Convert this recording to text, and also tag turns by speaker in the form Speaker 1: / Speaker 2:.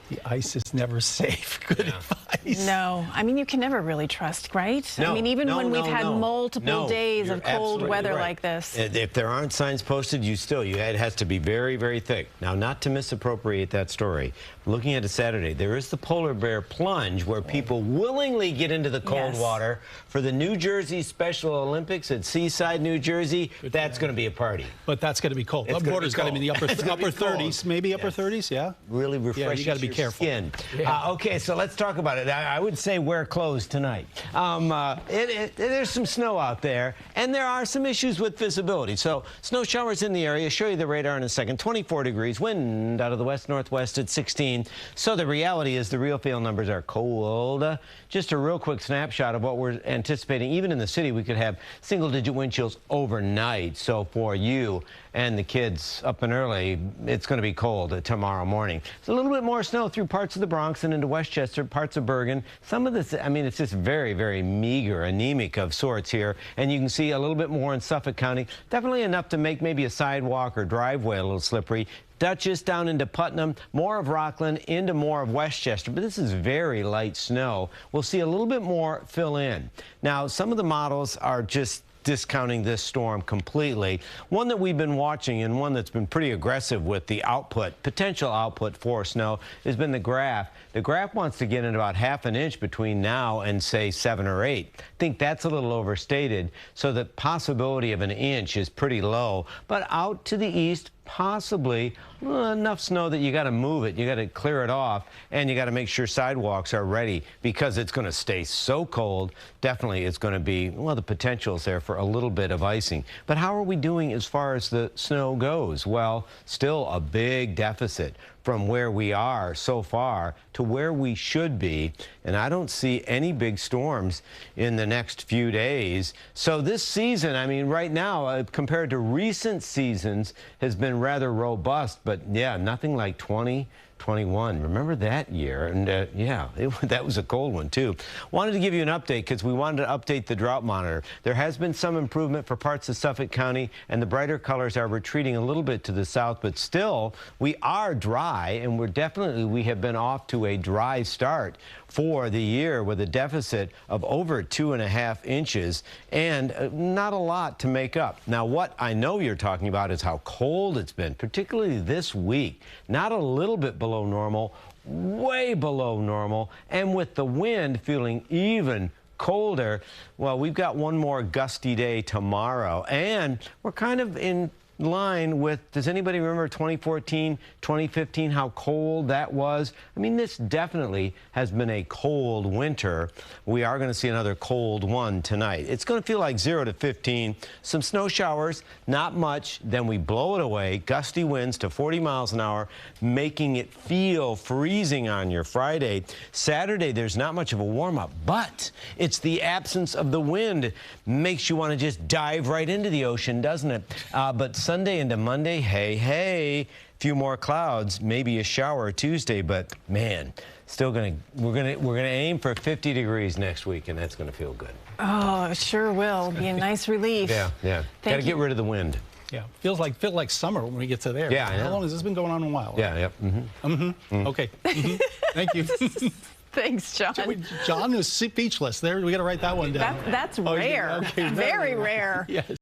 Speaker 1: The ice is never safe. Good advice.
Speaker 2: No, I mean, you can never really trust, right?
Speaker 3: No,
Speaker 2: I mean, even when we've had multiple days of cold weather like this.
Speaker 3: If there aren't signs posted, it has to be very, very thick. Now, not to misappropriate that story, looking at a Saturday, there is the polar bear plunge where people willingly get into the cold water for the New Jersey Special Olympics at Seaside, New Jersey. That's going to be a party.
Speaker 1: But that's going to be cold. The water's got to be in the upper 30s, maybe upper 30s, yeah?
Speaker 3: Really refreshing.
Speaker 1: Yeah, you got to be careful.
Speaker 3: Skin. Okay, so let's talk about it. I would say wear clothes tonight. There's some snow out there, and there are some issues with visibility. So snow showers in the area. Show you the radar in a second. 24 degrees. Wind out of the west-northwest at 16. So the reality is the real feel numbers are cold. Just a real quick snapshot of what we're anticipating. Even in the city, we could have single-digit wind chills overnight. So for you and the kids up and early, it's going to be cold tomorrow morning. It's a little bit more snow through parts of the Bronx and into Westchester, parts of Bergen. Some of this, I mean, it's just very, very meager, anemic of sorts here. And you can see a little bit more in Suffolk County. Definitely enough to make maybe a sidewalk or driveway a little slippery. Dutchess down into Putnam, more of Rockland into more of Westchester, but this is very light snow. We'll see a little bit more fill in. Now, some of the models are just discounting this storm completely. One that we've been watching and one that's been pretty aggressive with the output, potential output for snow, has been the graph. The graph wants to get in about ½ an inch between now and, say, 7 or 8. I think that's a little overstated, so the possibility of an inch is pretty low. But out to the east, possibly enough snow that you got to move it, you got to clear it off, and you got to make sure sidewalks are ready because it's going to stay so cold. Definitely it's going to be, well, the potential's there for a little bit of icing. But how are we doing as far as the snow goes? Well, still a big deficit from where we are so far to where we should be, and I don't see any big storms in the next few days. So this season, I mean, right now, compared to recent seasons, has been rather robust, but yeah, nothing like 2021. Remember that year? And that was a cold one too. Wanted to give you an update because we wanted to update the drought monitor. There has been some improvement for parts of Suffolk County, and the brighter colors are retreating a little bit to the south, but still we are dry, and we have been off to a dry start for the year with a deficit of over 2.5 inches and not a lot to make up. Now, what I know you're talking about is how cold it's been, particularly this week. Not a little bit below normal, way below normal, and with the wind feeling even colder. Well, we've got one more gusty day tomorrow, and we're kind of in line with, does anybody remember 2014, 2015, how cold that was? I mean, this definitely has been a cold winter. We are going to see another cold one tonight. It's going to feel like 0 to 15. Some snow showers, not much. Then we blow it away. Gusty winds to 40 miles an hour, making it feel freezing on your Friday. Saturday, there's not much of a warm-up, but it's the absence of the wind. Makes you want to just dive right into the ocean, doesn't it? But Sunday into Monday, hey, few more clouds, maybe a shower Tuesday, but man, still we're gonna aim for 50 degrees next week, and that's gonna feel good.
Speaker 2: Oh, it sure will. Be a nice relief.
Speaker 3: Yeah. Got to get rid of the wind.
Speaker 1: Yeah, feel like summer when we get to there.
Speaker 3: Yeah, I know.
Speaker 1: How long has this been going on? A while?
Speaker 3: Yeah.
Speaker 1: Okay. Thank you.
Speaker 2: Thanks, John.
Speaker 1: John is speechless. There, we got to write that one down.
Speaker 2: That's rare.
Speaker 1: Okay,
Speaker 2: very rare.
Speaker 1: Yes.